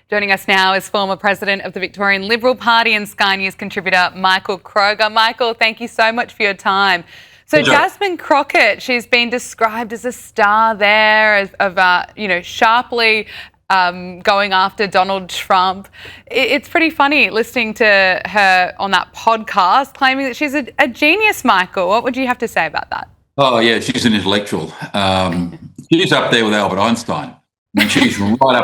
Joining us now is former president of the Victorian Liberal Party and Sky News contributor Michael Kroger. Michael, thank you so much for your time. So Jasmine Crockett, she's been described as a star there, sharply going after Donald Trump. It's pretty funny listening to her on that podcast claiming that she's a genius, Michael. What would you have to say about that? Oh, yeah, she's an intellectual. She's up there with Albert Einstein. I mean, she's right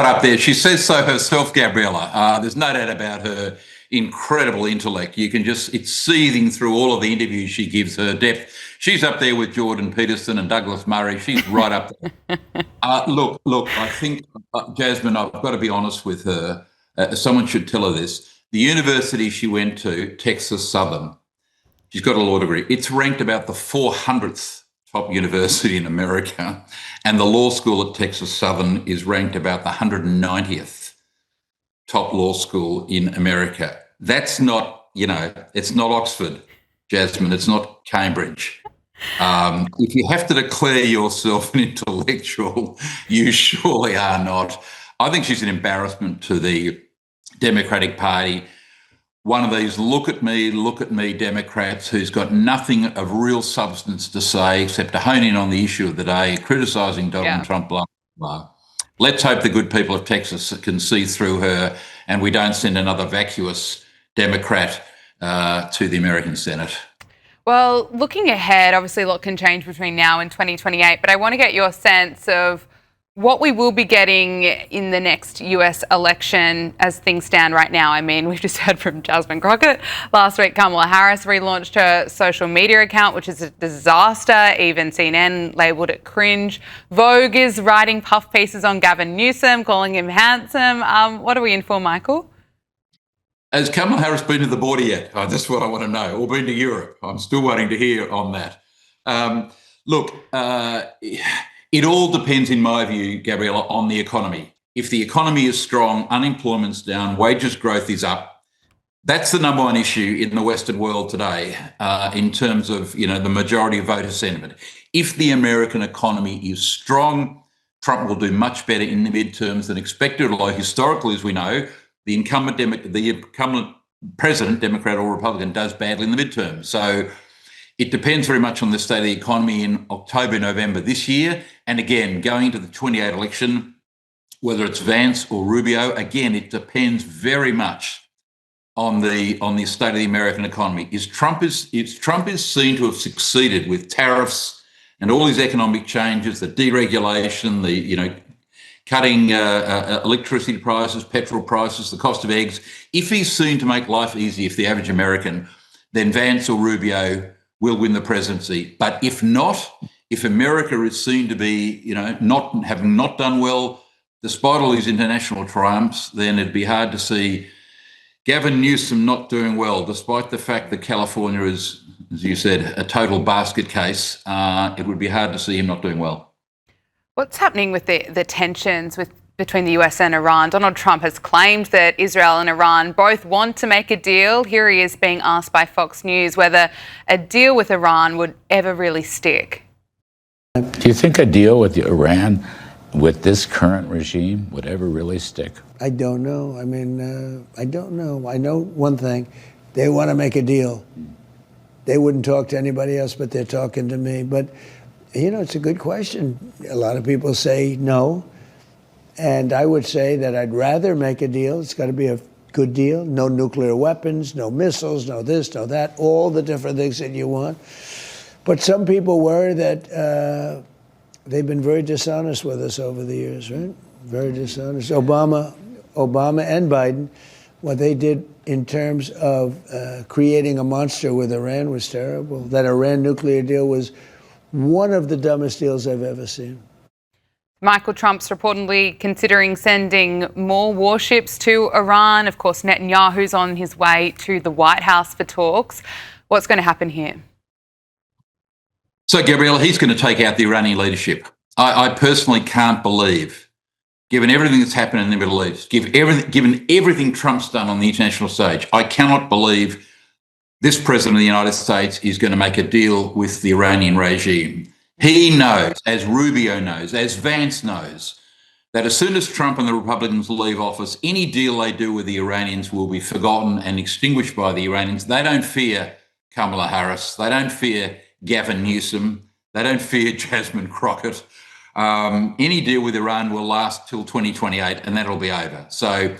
up there. She says so herself, Gabriella. There's no doubt about her incredible intellect. It's seething through all of the interviews she gives, her depth. She's up there with Jordan Peterson and Douglas Murray. She's right up there. Look, I think, Jasmine, I've got to be honest with her. Someone should tell her this. The university she went to, Texas Southern, she's got a law degree. It's ranked about the 400th top university in America, and the law school at Texas Southern is ranked about the 190th top law school in America. That's not, it's not Oxford, Jasmine. It's not Cambridge. If you have to declare yourself an intellectual, you surely are not. I think she's an embarrassment to the Democratic Party. One of these look at me Democrats who's got nothing of real substance to say except to hone in on the issue of the day, criticising Donald Trump, blah, blah. Let's hope the good people of Texas can see through her and we don't send another vacuous Democrat to the American Senate. Well, looking ahead, obviously a lot can change between now and 2028, but I want to get your sense of what we will be getting in the next US election as things stand right now. I mean, we've just heard from Jasmine Crockett. Last week, Kamala Harris relaunched her social media account, which is a disaster. Even CNN labelled it cringe. Vogue is writing puff pieces on Gavin Newsom, calling him handsome. What are we in for, Michael? Has Kamala Harris been to the border yet? Oh, that's what I want to know. Or been to Europe? I'm still waiting to hear on that. It all depends, in my view, Gabriella, on the economy. If the economy is strong, unemployment's down, wages growth is up, that's the number one issue in the Western world today in terms of, the majority of voter sentiment. If the American economy is strong, Trump will do much better in the midterms than expected, although historically, as we know, the incumbent president, Democrat or Republican, does badly in the midterms. So it depends very much on the state of the economy in October, November this year. And again, going into the 28 election, whether it's Vance or Rubio, again, it depends very much on the state of the American economy. Trump is seen to have succeeded with tariffs and all these economic changes, the deregulation, the cutting electricity prices, petrol prices, the cost of eggs. If he's seen to make life easy for the average American, then Vance or Rubio will win the presidency. But if not, if America is seen to be, having not done well, despite all these international triumphs, then it'd be hard to see Gavin Newsom not doing well, despite the fact that California is, as you said, a total basket case. It would be hard to see him not doing well. What's happening with the tensions between the US and Iran? Donald Trump has claimed that Israel and Iran both want to make a deal. Here he is being asked by Fox News whether a deal with Iran would ever really stick. Do you think a deal with Iran, with this current regime, would ever really stick? I don't know. I mean, I don't know. I know one thing. They want to make a deal. They wouldn't talk to anybody else, but they're talking to me. But, it's a good question. A lot of people say no. And I would say that I'd rather make a deal. It's got to be a good deal. No nuclear weapons, no missiles, no this, no that, all the different things that you want. But some people worry that they've been very dishonest with us over the years, right? Very dishonest. Obama and Biden, what they did in terms of creating a monster with Iran was terrible. That Iran nuclear deal was one of the dumbest deals I've ever seen. Michael Trump's reportedly considering sending more warships to Iran. Of course, Netanyahu's on his way to the White House for talks. What's going to happen here? So, Gabriella, he's going to take out the Iranian leadership. I personally can't believe, given everything that's happened in the Middle East, given everything Trump's done on the international stage, I cannot believe this president of the United States is going to make a deal with the Iranian regime. He knows, as Rubio knows, as Vance knows, that as soon as Trump and the Republicans leave office, any deal they do with the Iranians will be forgotten and extinguished by the Iranians. They don't fear Kamala Harris. They don't fear Gavin Newsom. They don't fear Jasmine Crockett. Any deal with Iran will last till 2028 and that'll be over. So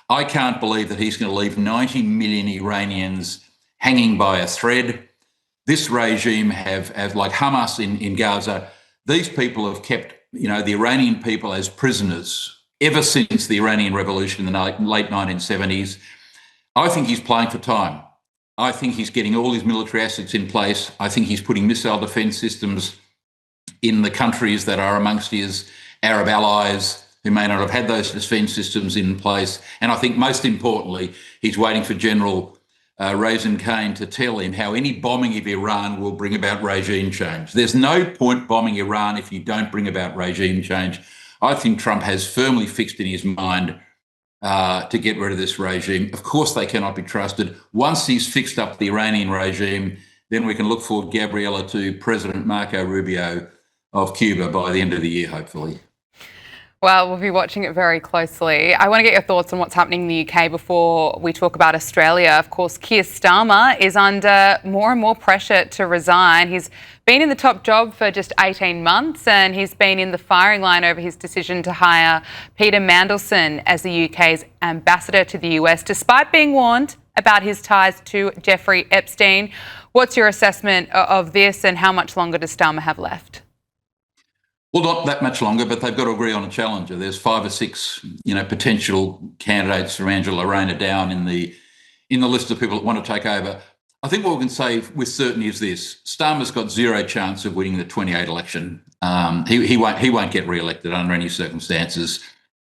I can't believe that he's going to leave 90 million Iranians hanging by a thread. This regime have like Hamas in Gaza, these people have kept, the Iranian people as prisoners ever since the Iranian Revolution in the late 1970s. I think he's playing for time. I think he's getting all his military assets in place. I think he's putting missile defence systems in the countries that are amongst his Arab allies who may not have had those defence systems in place. And I think most importantly, he's waiting for General Raisin Kane to tell him how any bombing of Iran will bring about regime change. There's no point bombing Iran if you don't bring about regime change. I think Trump has firmly fixed in his mind to get rid of this regime. Of course, they cannot be trusted. Once he's fixed up the Iranian regime, then we can look forward, Gabriella, to President Marco Rubio of Cuba by the end of the year, hopefully. Well, we'll be watching it very closely. I want to get your thoughts on what's happening in the UK before we talk about Australia. Of course, Keir Starmer is under more and more pressure to resign. He's been in the top job for just 18 months and he's been in the firing line over his decision to hire Peter Mandelson as the UK's ambassador to the US, despite being warned about his ties to Jeffrey Epstein. What's your assessment of this and how much longer does Starmer have left? Well, not that much longer, but they've got to agree on a challenger. There's 5 or 6, potential candidates for Angela Rayner down in the list of people that want to take over. I think what we can say with certainty is this: Starmer's got zero chance of winning the 28 election. He won't get re-elected under any circumstances.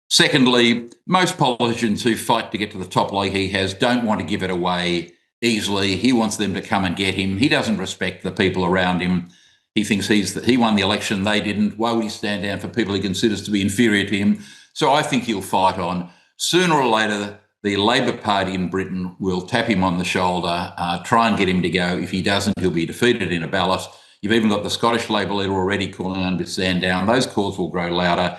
Secondly, most politicians who fight to get to the top like he has don't want to give it away easily. He wants them to come and get him. He doesn't respect the people around him. He thinks he won the election, they didn't. Why would he stand down for people he considers to be inferior to him? So I think he'll fight on. Sooner or later, the Labor Party in Britain will tap him on the shoulder, try and get him to go. If he doesn't, he'll be defeated in a ballot. You've even got the Scottish Labor leader already calling on him to stand down. Those calls will grow louder.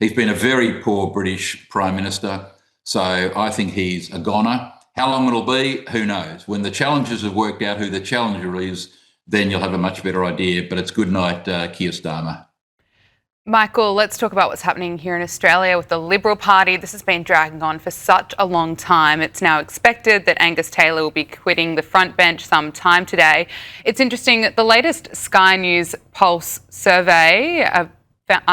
He's been a very poor British Prime Minister, so I think he's a goner. How long it'll be, who knows? When the challengers have worked out who the challenger is, then you'll have a much better idea. But it's good night, Keir Starmer. Michael, let's talk about what's happening here in Australia with the Liberal Party. This has been dragging on for such a long time. It's now expected that Angus Taylor will be quitting the front bench sometime today. It's interesting that the latest Sky News Pulse survey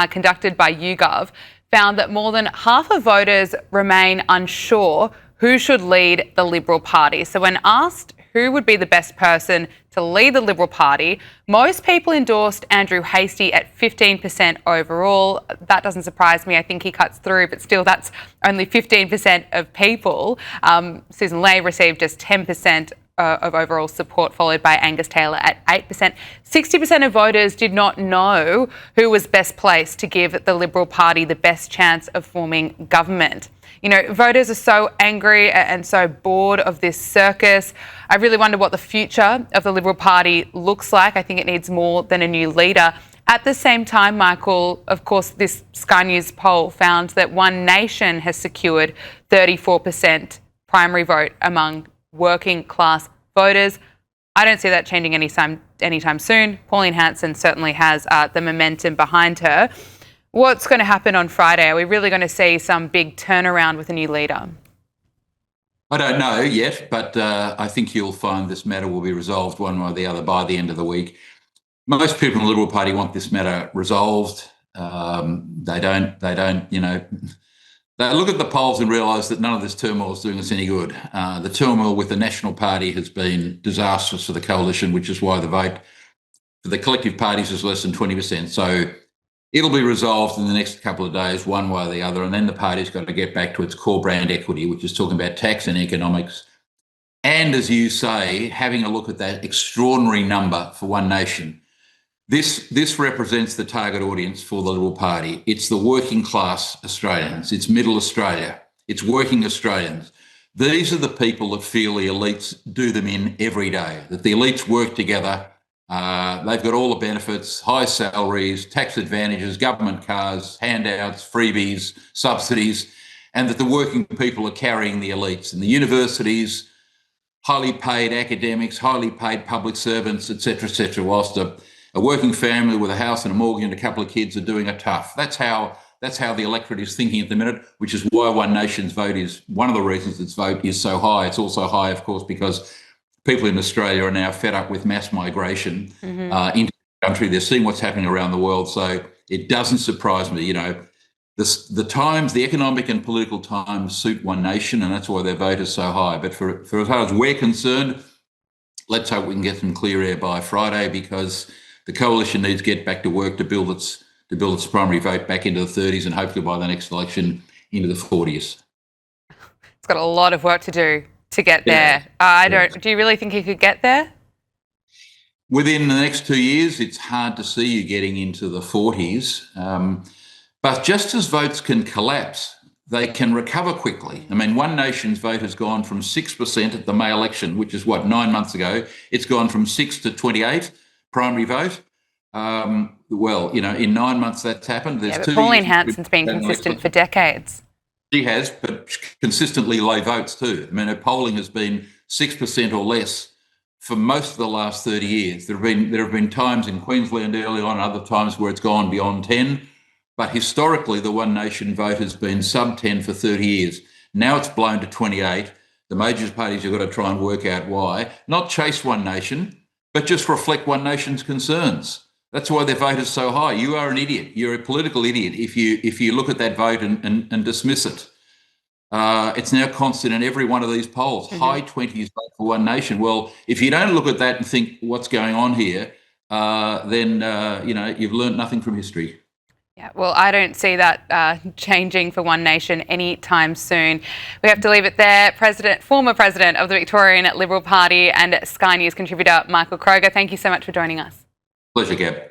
conducted by YouGov found that more than half of voters remain unsure who should lead the Liberal Party. So when asked who would be the best person to lead the Liberal Party, most people endorsed Andrew Hastie at 15% overall. That doesn't surprise me. I think he cuts through, but still that's only 15% of people. Susan Ley received just 10% of overall support, followed by Angus Taylor at 8%. 60% of voters did not know who was best placed to give the Liberal Party the best chance of forming government. Voters are so angry and so bored of this circus. I really wonder what the future of the Liberal Party looks like. I think it needs more than a new leader. At the same time, Michael, of course, this Sky News poll found that One Nation has secured 34% primary vote among working class voters. I don't see that changing anytime soon. Pauline Hanson certainly has the momentum behind her. What's going to happen on Friday? Are we really going to see some big turnaround with a new leader? I don't know yet, but I think you'll find this matter will be resolved one way or the other by the end of the week. Most people in the Liberal Party want this matter resolved. They don't, they look at the polls and realise that none of this turmoil is doing us any good. The turmoil with the National Party has been disastrous for the coalition, which is why the vote for the collective parties is less than 20%. So it'll be resolved in the next couple of days, one way or the other, and then the party's got to get back to its core brand equity, which is talking about tax and economics. And as you say, having a look at that extraordinary number for One Nation. This represents the target audience for the Liberal Party. It's the working class Australians. It's middle Australia. It's working Australians. These are the people that feel the elites do them in every day, that the elites work together They've got all the benefits, high salaries, tax advantages, government cars, handouts, freebies, subsidies, and that the working people are carrying the elites. And the universities, highly paid academics, highly paid public servants, etc., whilst a working family with a house and a mortgage and a couple of kids are doing it tough. That's how the electorate is thinking at the minute, which is why One Nation's vote is one of the reasons its vote is so high. It's also high, of course, because people in Australia are now fed up with mass migration into the country. They're seeing what's happening around the world. So it doesn't surprise me, the times, the economic and political times suit One Nation, and that's why their vote is so high. But for as far as we're concerned, let's hope we can get some clear air by Friday, because the coalition needs to get back to work to build its primary vote back into the 30s, and hopefully by the next election into the 40s. It's got a lot of work to do to get there. Do you really think he could get there? Within the next 2 years, it's hard to see you getting into the 40s. But just as votes can collapse, they can recover quickly. I mean, One Nation's vote has gone from 6% at the May election, which is 9 months ago. It's gone from 6 to 28 primary vote. In 9 months that's happened. But Pauline Hanson's been consistent for decades. She has, but consistently low votes too. I mean, her polling has been 6% or less for most of the last 30 years. There have been times in Queensland early on, other times where it's gone beyond 10. But historically, the One Nation vote has been sub 10 for 30 years. Now it's blown to 28. The major parties have got to try and work out why. Not chase One Nation, but just reflect One Nation's concerns. That's why their vote is so high. You are an idiot. You're a political idiot if you look at that vote and dismiss it. It's now constant in every one of these polls. High 20s vote for One Nation. Well, if you don't look at that and think what's going on here, then you've learned nothing from history. Yeah, well, I don't see that changing for One Nation anytime soon. We have to leave it there. Former President of the Victorian Liberal Party and Sky News contributor Michael Kroger, thank you so much for joining us. Pleasure, Gab.